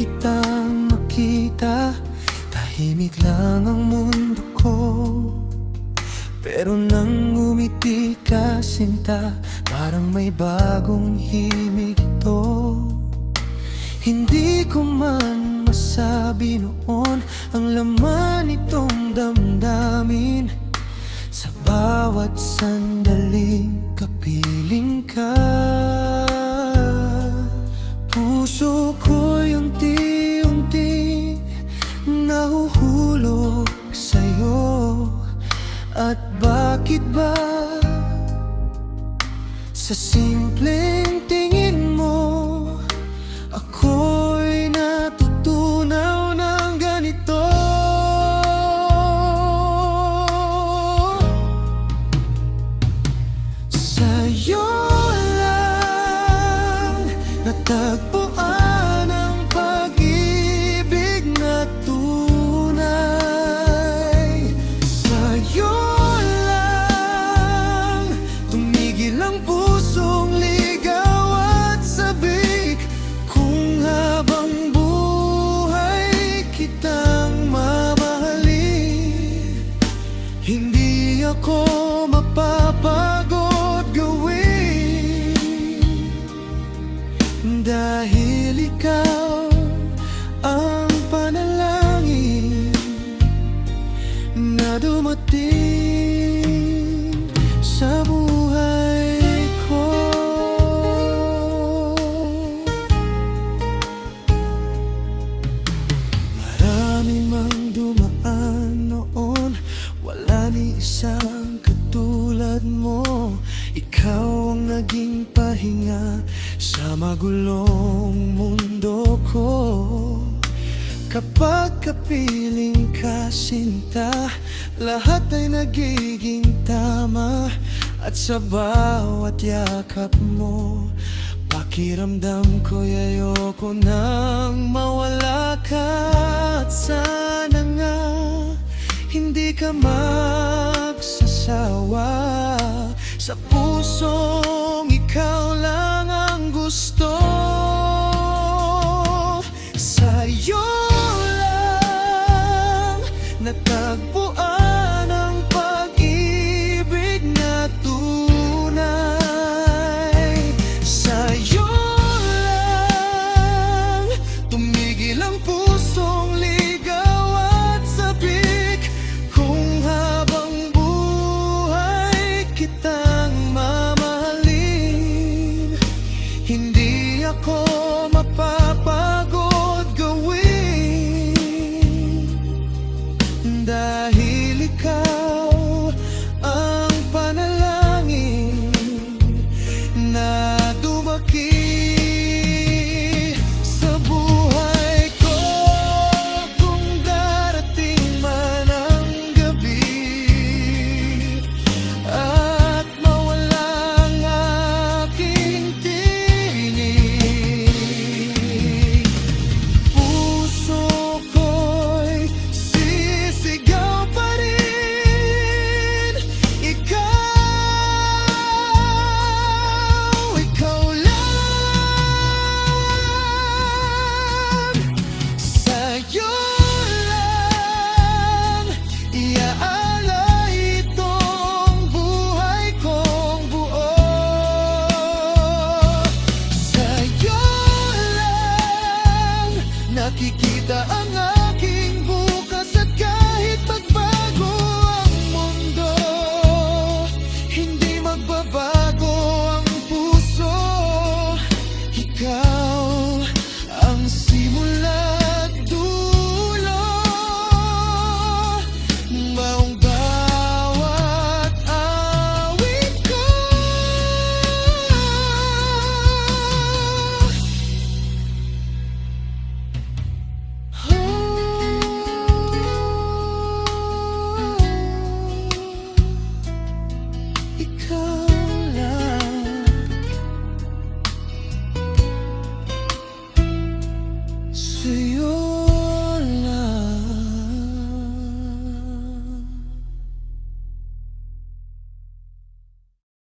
kitang makita. Tahimik lang ang mundo ko, pero nang ngumiti ka, sinta, parang may bagong himig ito. Hindi ko man masabi noon ang laman nitong damdamin. Sa bawat sandaling kapiling ka, puso ko'y unti-unting nahuhulog sa'yo. At bakit ba sa simpleng tingin mo ako'y natutunaw ng ganito? Sa'yo lang natagpuan ang pag-ibig na tunay. Sa'yo lang tumigil ang pusong ligaw at sabik. Kung habang buhay kitang mamahalin, hindi ako mapapagod gawin, dahil ikaw ang panalangin na dumating sa buhay ko. Marami mang dumaan noon, wala ni isang katulad mo. Ikaw ang naging pahinga sa magulong mundo ko. Kapag kapiling ka, sinta, lahat ay nagiging tama. At sa bawat yakap mo, pakiramdam ko'y ayoko nang mawala ka. At sana nga hindi ka magsasawa, sa pusong ikaw lang ang gusto. Sa'yo lang natagpuan ang pag-ibig na tunay. Sa'yo lang tumigil ang pusong ligaw at sabik. Kung habang buhay kitang mamahalin, hindi ako mapapagod gawin, dahil ikaw ang panalangin na dumaki sa buhay ko. Kung darating man ang gabi at mawala ang aking tinig, puso ko'y sisigaw pa rin. Ikaw lang. Sa'yo lang iaalay itong buhay kong buo. Sa'yo lang nakikita ang aking bukas. At kahit magbago ang mundo, hindi magbabago ang puso. Ikaw ang simula't dulo, buong bawat awit ko. Ikaw lang. Sa'yo